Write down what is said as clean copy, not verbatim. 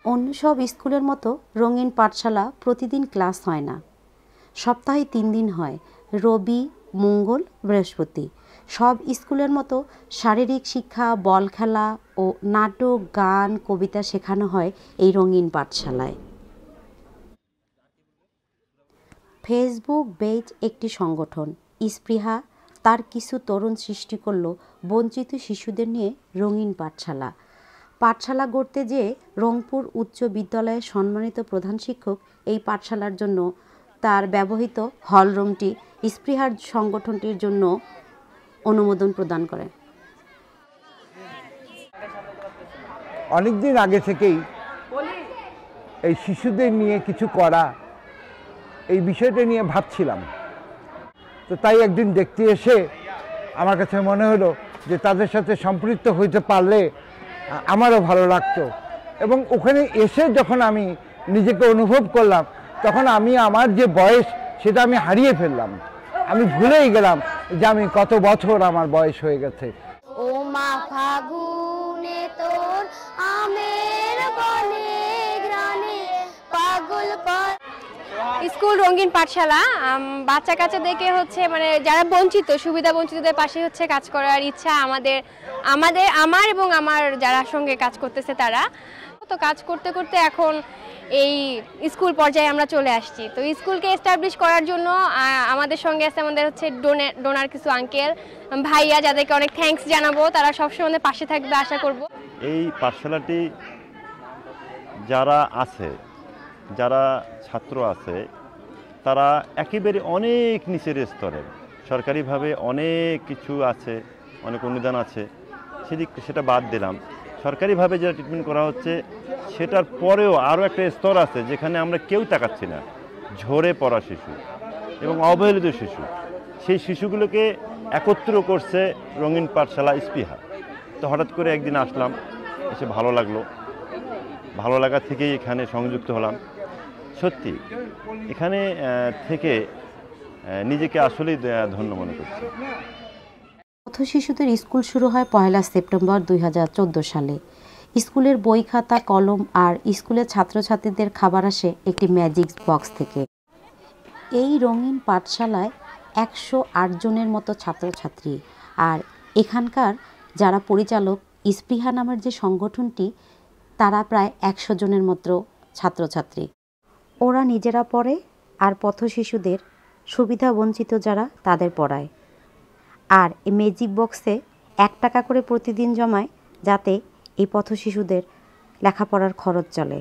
অন্য সব স্কুলের মতো রঙিন পাঠশালা প্রতিদিন ক্লাস হয় না, সপ্তাহে 3 দিন হয়, রবি, মঙ্গল, বৃহস্পতি। সব স্কুলের মতো শারীরিক শিক্ষা, বল খেলা ও নাটক, গান, কবিতা শেখানো হয় এই রঙিন পাঠশালায়। ফেসবুক পেজ একটি সংগঠন, স্পৃহা তার কিছু তরুণ সৃষ্টি করল বঞ্চিত শিশুদের নিয়ে রঙিন পাঠশালা। পাঠশালা গড়তে যেয়ে রংপুর উচ্চ বিদ্যালয়ের সম্মানিত প্রধান শিক্ষক এই পাঠশালার জন্য তার ব্যবহৃত হলরুমটি স্পৃহার সংগঠনটির জন্য অনুমোদন প্রদান করে। অনেকদিন আগে থেকেই এই শিশুদের নিয়ে কিছু করা, এই বিষয়টা নিয়ে ভাবছিলাম। তো তাই একদিন দেখতে এসে আমার কাছে মনে হলো যে তাদের সাথে সম্পৃক্ত হইতে পারলে আমারও ভালো লাগতো। এবং ওখানে এসে যখন আমি নিজেকে অনুভব করলাম, তখন আমি আমার যে বয়স সেটা আমি হারিয়ে ফেললাম। আমি ভুলেই গেলাম যে আমি কত বছর আমার বয়স হয়ে গেছে। ও মা ফাগুনে তোর আমের বনে গ্রানে পাগল কর। স্কুল রঙিন পাঠশালা বাচ্চা কাচ্চাদেরকে হচ্ছে মানে যারা বঞ্চিত, সুবিধা বঞ্চিতদের পাশে হচ্ছে কাজ করার ইচ্ছা আমার এবং আমার যারা সঙ্গে কাজ করতেছে তারা। তো কাজ করতে করতে এখন এই স্কুল পর্যায়ে আমরা চলে আসছি। তো স্কুলকে এস্টাবলিশ করার জন্য আমাদের সঙ্গে আছে আমাদের হচ্ছে ডোনার কিছু আঙ্কেল ভাইয়া, যাদেরকে অনেক থ্যাঙ্কস জানাবো। তারা সবসময় আমাদের পাশে থাকবে আশা করব। এই পাঠশালাটি যারা আছে, যারা ছাত্র আছে, তারা একেবারে অনেক নিচের স্তরের। সরকারিভাবে অনেক কিছু আছে, অনেক অনুদান আছে, সেটা বাদ দিলাম। সরকারিভাবে যেটা ট্রিটমেন্ট করা হচ্ছে সেটার পরেও আরও একটা স্তর আছে যেখানে আমরা কেউ তাকাচ্ছি না। ঝরে পড়া শিশু এবং অবহেলিত শিশু, সেই শিশুগুলোকে একত্র করছে রঙিন পাঠশালা স্পৃহা। তো হঠাৎ করে একদিন আসলাম, এসে ভালো লাগলো। ভালো লাগা থেকেই এখানে সংযুক্ত হলাম। সত্যি এখানে থেকে নিজেকে আসলেই ধন্য মনে করছি। পথ শিশুদের স্কুল শুরু হয় 1 সেপ্টেম্বর 2014 সালে। স্কুলের বই, খাতা, কলম আর স্কুলের ছাত্রছাত্রীদের খাবার আসে একটি ম্যাজিক বক্স থেকে। এই রঙিন পাঠশালায় 108 জনের মতো ছাত্রছাত্রী। আর এখানকার যারা পরিচালক, স্পৃহা নামের যে সংগঠনটি, তারা প্রায় 100 জনের মতো ছাত্রছাত্রী। ওরা নিজেরা পড়ে আর পথ শিশুদের, সুবিধা বঞ্চিত যারা, তাদের পড়ায়। আর এই ম্যাজিক বক্সে 1 টাকা করে প্রতিদিন জমায়, যাতে এই পথ শিশুদের লেখাপড়ার খরচ চলে।